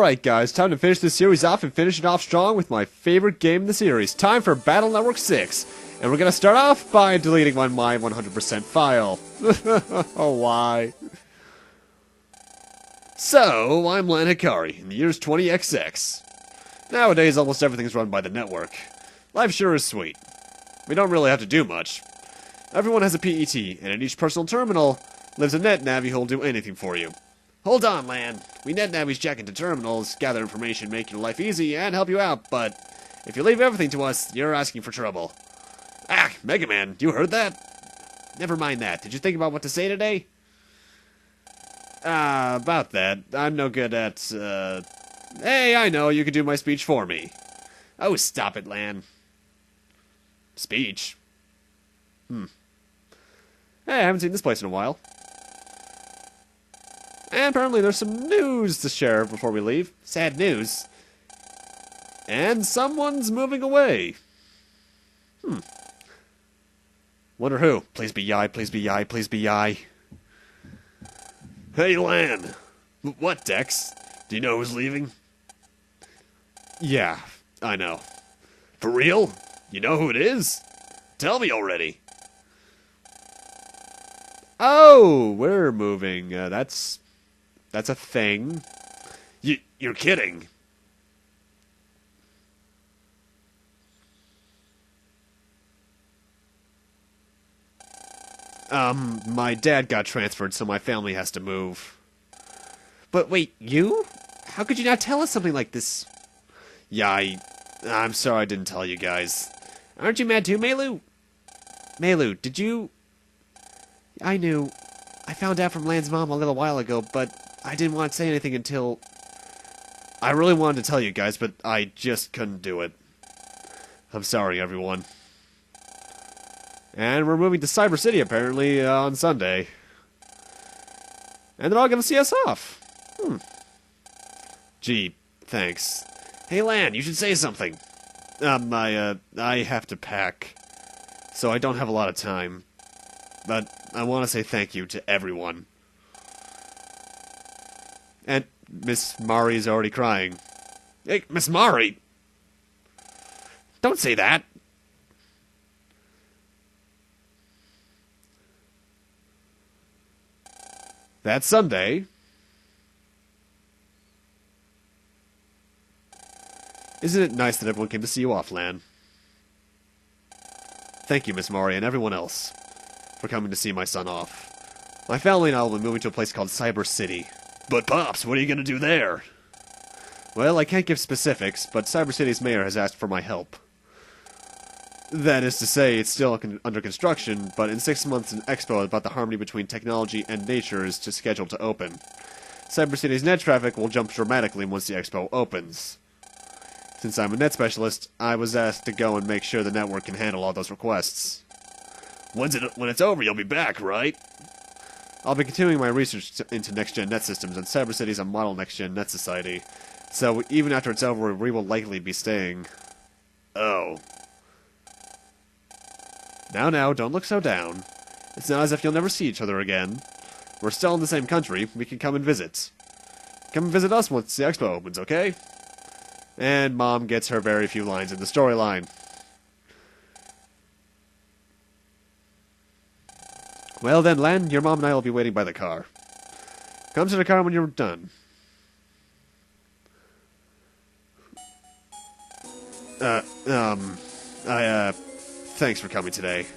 Alright guys, time to finish this series off and finish it off strong with my favorite game in the series. Time for Battle Network 6. And we're gonna start off by deleting my 100% file. Oh, why? So, I'm Lan Hikari, in the year's 20XX. Nowadays, almost everything's run by the network. Life sure is sweet. We don't really have to do much. Everyone has a PET, and in each personal terminal lives a net navvy who'll do anything for you. Hold on, Lan. We net navvies check into terminals, gather information, make your life easy, and help you out, but if you leave everything to us, you're asking for trouble. Ah, Megaman, you heard that? Never mind that. Did you think about what to say today? About that. I'm no good at, Hey, I know, you could do my speech for me. Oh, stop it, Lan. Speech? Hey, I haven't seen this place in a while. And apparently there's some news to share before we leave. Sad news. And someone's moving away. Wonder who? Please be Yi, please be Yi, please be Yi. Hey, Lan. What, Dex? Do you know who's leaving? Yeah, I know. For real? You know who it is? Tell me already. Oh, we're moving. That's a thing. You're kidding. My dad got transferred, so my family has to move. But wait, you? How could you not tell us something like this? Yeah, I'm sorry I didn't tell you guys. Aren't you mad too, Melu? Melu, did you... I knew. I found out from Lan's mom a little while ago, but I didn't want to say anything until... I really wanted to tell you guys, but I just couldn't do it. I'm sorry, everyone. And we're moving to Cyber City, apparently, on Sunday. And they're all gonna see us off. Gee, thanks. Hey, Lan, you should say something. I have to pack, so I don't have a lot of time. But I want to say thank you to everyone. And Miss Mari's already crying. Hey, Miss Mari! Don't say that! That Sunday... Isn't it nice that everyone came to see you off, Lan? Thank you, Miss Mari, and everyone else, for coming to see my son off. My family and I will be moving to a place called Cyber City. But Pops, what are you going to do there? Well, I can't give specifics, but Cyber City's mayor has asked for my help. That is to say, it's still under construction, but in 6 months an expo about the harmony between technology and nature is scheduled to open. Cyber City's net traffic will jump dramatically once the expo opens. Since I'm a net specialist, I was asked to go and make sure the network can handle all those requests. When it's over, you'll be back, right? I'll be continuing my research into next-gen net systems, and Cyber City's a model next-gen net society. So even after it's over, we will likely be staying. Oh. Now, don't look so down. It's not as if you'll never see each other again. We're still in the same country. We can come and visit. Come and visit us once the expo opens, okay? And Mom gets her very few lines in the storyline. Well then, Lan, your mom and I will be waiting by the car. Come to the car when you're done. Thanks for coming today.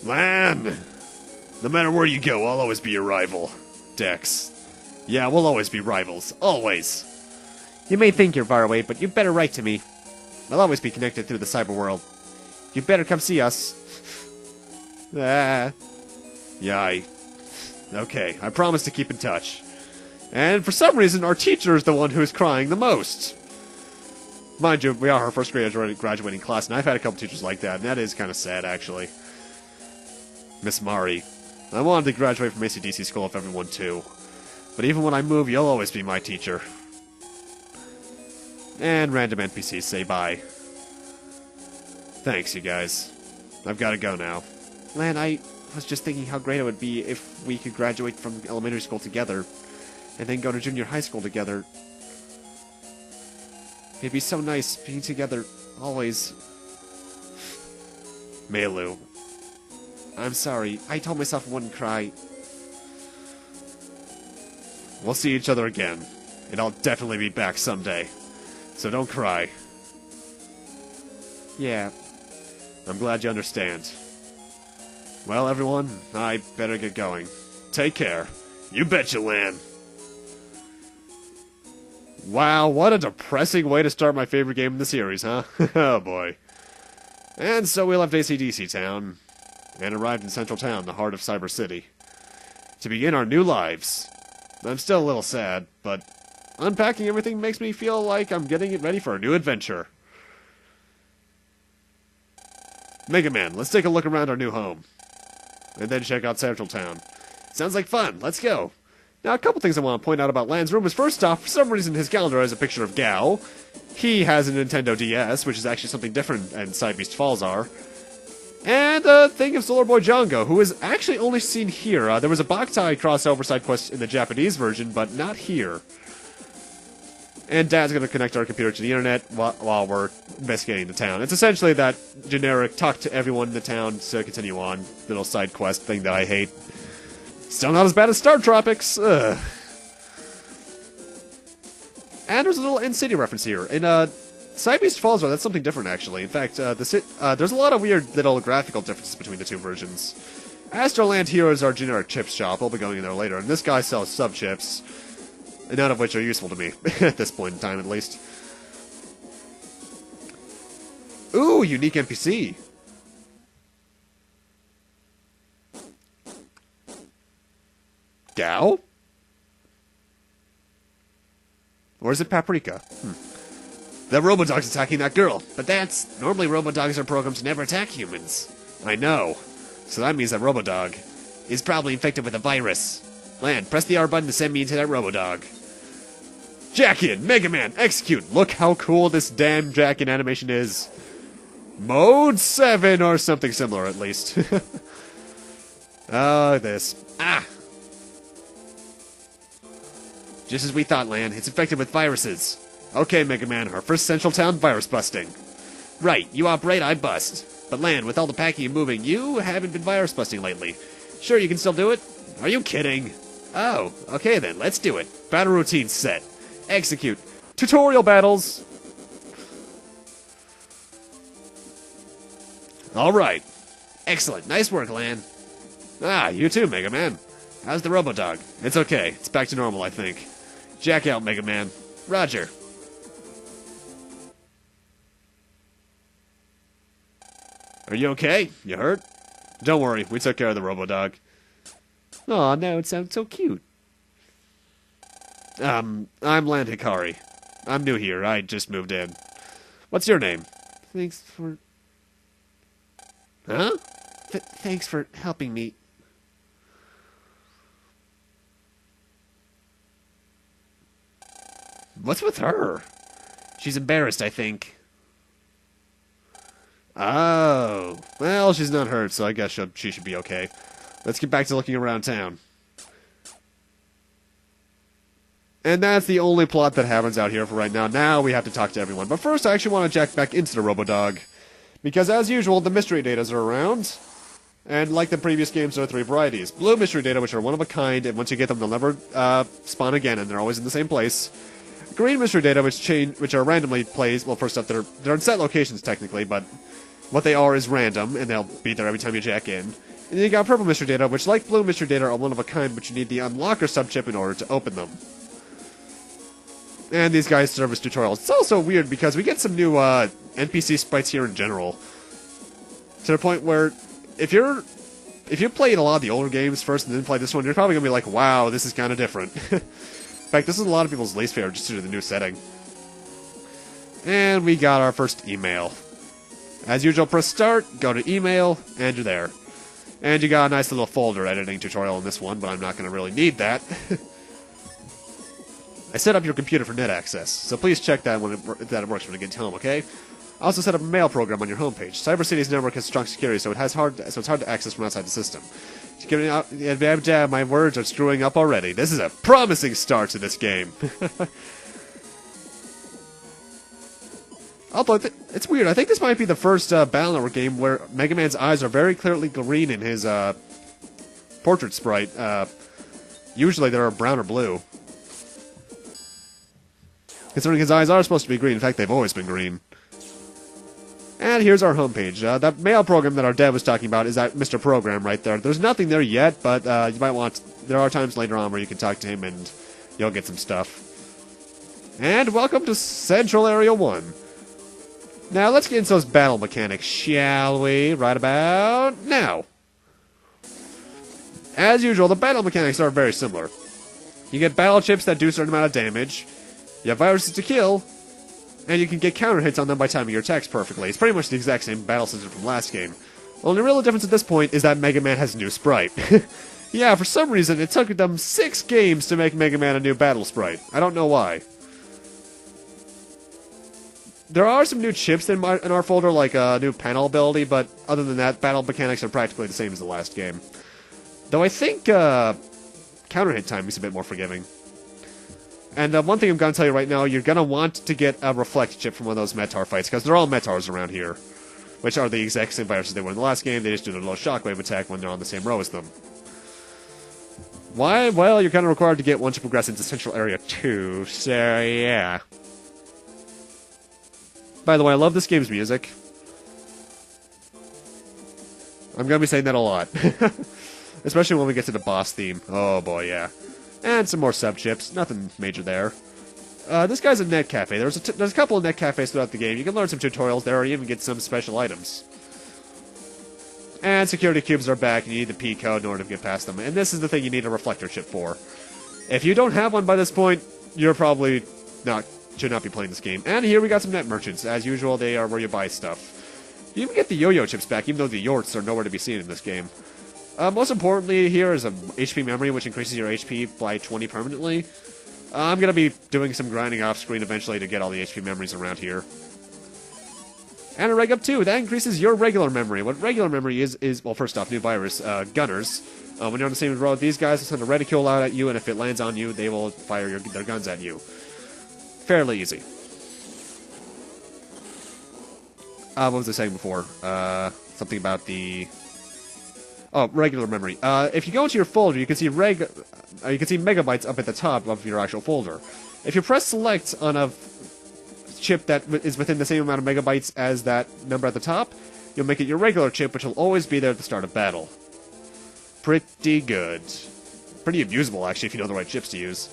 Lan! No matter where you go, I'll always be your rival. Dex. Yeah, we'll always be rivals. Always. You may think you're far away, but you better write to me. I'll always be connected through the cyber world. You better come see us. Yeah, okay, I promise to keep in touch. And for some reason, our teacher is the one who's crying the most. Mind you, we are our first graduating class, and I've had a couple teachers like that, and that is kind of sad, actually. Miss Mari, I wanted to graduate from AC/DC school if everyone too. But even when I move, you'll always be my teacher. And random NPCs say bye. Thanks, you guys. I've got to go now. Lan, I was just thinking how great it would be if we could graduate from elementary school together. and then go to junior high school together. It'd be so nice being together, always. Meilu. I'm sorry, I told myself I wouldn't cry. We'll see each other again, and I'll definitely be back someday. So don't cry. Yeah. I'm glad you understand. Well, everyone, I better get going. Take care. You betcha, Lan. Wow, what a depressing way to start my favorite game in the series, huh? Oh boy. And so we left AC/DC Town, and arrived in Central Town, the heart of Cyber City, to begin our new lives. I'm still a little sad, but unpacking everything makes me feel like I'm getting it ready for a new adventure. Megaman, let's take a look around our new home, and then check out Central Town. Sounds like fun. Let's go. Now, a couple things I want to point out about Lan's room is, first off, for some reason his calendar has a picture of Gao. He has a Nintendo DS, which is actually something different than Cybeast Falls are. And a thing of Solar Boy Django, who is actually only seen here. There was a Boktai crossover side quest in the Japanese version, but not here. And Dad's going to connect our computer to the internet while we're investigating the town. It's essentially that generic talk to everyone in the town to continue on little side quest thing that I hate. Still not as bad as Star Tropics. Ugh. And there's a little N-City reference here. In Cybeast Falls, that's something different, actually. In fact, there's a lot of weird little graphical differences between the two versions. Astroland here is our generic chip shop. We'll be going in there later. And this guy sells sub-chips, none of which are useful to me, at this point in time, at least. Ooh, unique NPC. Gao? Or is it Paprika? The Robodog's attacking that girl, but that's... Normally Robodogs are programmed to never attack humans. I know. So that means that Robodog is probably infected with a virus. Lan, press the R button to send me into that Robodog. Jack-in! Megaman! Execute! Look how cool this damn Jack-in animation is. Mode 7 or something similar, at least. Oh, this. Ah! Just as we thought, Lan. It's infected with viruses. Okay, Megaman, our first Central Town virus busting. Right, you operate, I bust. But Lan, with all the packing and moving, you haven't been virus busting lately. Sure you can still do it? Are you kidding? Oh, okay then, let's do it. Battle routine set. Execute. Tutorial battles! Alright. Excellent, nice work, Lan. Ah, you too, Megaman. How's the Robodog? It's okay, it's back to normal, I think. Jack out, Megaman. Roger. Are you okay? You hurt? Don't worry, we took care of the Robodog. Aw, now it sounds so cute. I'm Lan Hikari. I'm new here, I just moved in. What's your name? Thanks for... Huh? Thanks for helping me. What's with her? She's embarrassed, I think. Oh. Well, she's not hurt, so I guess she should be okay. Let's get back to looking around town. And that's the only plot that happens out here for right now. Now we have to talk to everyone. But first, I actually want to jack back into the Robodog. Because, as usual, the mystery datas are around. And like the previous games, there are 3 varieties. Blue mystery data, which are one of a kind, and once you get them, they'll never spawn again, and they're always in the same place. Green mystery data, which are randomly placed. Well, first off, they're in set locations technically, but what they are is random, and they'll be there every time you jack in. And then you got purple mystery data, which, like blue mystery data, are one of a kind, but you need the unlocker sub-chip in order to open them. And these guys serve as tutorials. It's also weird because we get some new NPC sprites here in general, to the point where if you played a lot of the older games first and then play this one, you're probably gonna be like, wow, this is kind of different. In fact, this is a lot of people's least favorite just due to the new setting. And we got our first email. As usual, press start, go to email, and you're there. And you got a nice little folder editing tutorial in this one, but I'm not going to really need that. I set up your computer for net access, so please check that that it works when you get home, okay? I also set up a mail program on your homepage. Cyber City's network has strong security, so it's hard to access from outside the system. My words are screwing up already. This is a promising start to this game. Although, it's weird. I think this might be the first Battle Network game where Mega Man's eyes are very clearly green in his portrait sprite. Usually they're brown or blue. Considering his eyes are supposed to be green. In fact, they've always been green. And here's our homepage. That mail program that our dev was talking about is that Mr. Program right there. There's nothing there yet, but you might want... There are times later on where you can talk to him and you'll get some stuff. And welcome to Central Area 1. Now, let's get into those battle mechanics, shall we? Right about now. As usual, the battle mechanics are very similar. You get battle chips that do a certain amount of damage, you have viruses to kill, and you can get counter hits on them by timing your attacks perfectly. It's pretty much the exact same battle system from last game. Only real difference at this point is that Mega Man has a new sprite. Yeah, for some reason, it took them 6 games to make Mega Man a new battle sprite. I don't know why. There are some new chips in our folder, like a new panel ability, but other than that, battle mechanics are practically the same as the last game. Though I think counter hit time is a bit more forgiving. And one thing I'm going to tell you right now, you're going to want to get a reflect chip from one of those Mettaur fights, because they're all Mettaurs around here. Which are the exact same viruses they were in the last game, they just do the low shockwave attack when they're on the same row as them. Why? Well, you're kind of required to get one to progress into Central Area 2, so yeah. By the way, I love this game's music. I'm going to be saying that a lot. Especially when we get to the boss theme. Oh boy, yeah. And some more sub-chips. Nothing major there. This guy's a net cafe. There's a couple of net cafes throughout the game. You can learn some tutorials there or even get some special items. And security cubes are back, and you need the P code in order to get past them. And this is the thing you need a reflector chip for. If you don't have one by this point, you're probably should not be playing this game. And here we got some net merchants. As usual, they are where you buy stuff. You even get the yo-yo chips back, even though the yorts are nowhere to be seen in this game. Most importantly, here is a HP memory, which increases your HP by 20 permanently. I'm going to be doing some grinding off-screen eventually to get all the HP memories around here. And a reg up 2, that increases your regular memory. What regular memory is well, first off, new virus, gunners. When you're on the same road, these guys will send a reticule out at you, and if it lands on you, they will fire their guns at you. Fairly easy. What was I saying before? Something about the... Oh, regular memory. If you go into your folder, you can see megabytes up at the top of your actual folder. If you press select on a chip that is within the same amount of megabytes as that number at the top, you'll make it your regular chip, which will always be there at the start of battle. Pretty good. Pretty abusable, actually, if you know the right chips to use.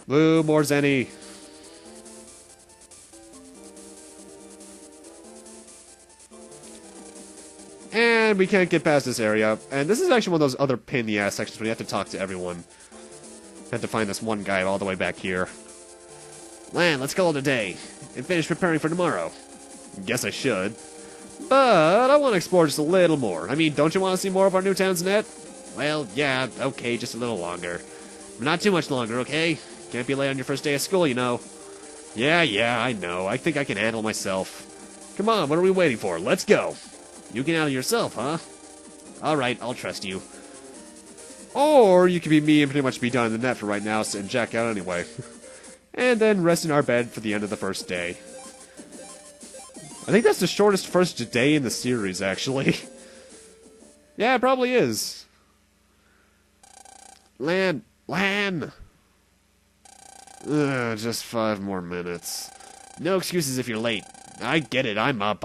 Woo, more Zenny. And we can't get past this area. And this is actually one of those other pain-in-the-ass sections where you have to talk to everyone. Had to find this one guy all the way back here. Lan, let's call it a day. And finish preparing for tomorrow. Guess I should. But I want to explore just a little more. I mean, don't you want to see more of our new town's net? Well, yeah, okay, just a little longer. But not too much longer, okay? Can't be late on your first day of school, you know. Yeah, I know. I think I can handle myself. Come on, what are we waiting for? Let's go. You can handle yourself, huh? Alright, I'll trust you. Or you can be me and pretty much be done in the net for right now and jack out anyway. And then rest in our bed for the end of the first day. I think that's the shortest first day in the series, actually. Yeah, it probably is. Lan! Just 5 more minutes. No excuses if you're late. I get it, I'm up.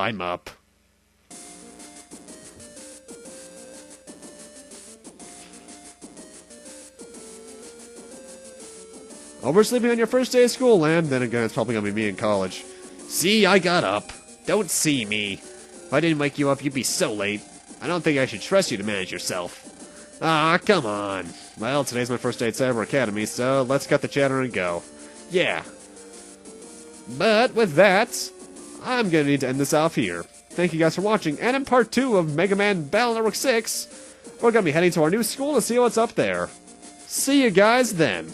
Oversleeping on your first day of school, Lan. Then again, it's probably gonna be me in college. See, I got up. Don't see me. If I didn't wake you up, you'd be so late. I don't think I should trust you to manage yourself. Ah, come on. Well, today's my first day at Cyber Academy, so let's cut the chatter and go. Yeah. But with that, I'm gonna need to end this off here. Thank you guys for watching, and in part 2 of Mega Man Battle Network 6, we're gonna be heading to our new school to see what's up there. See you guys then.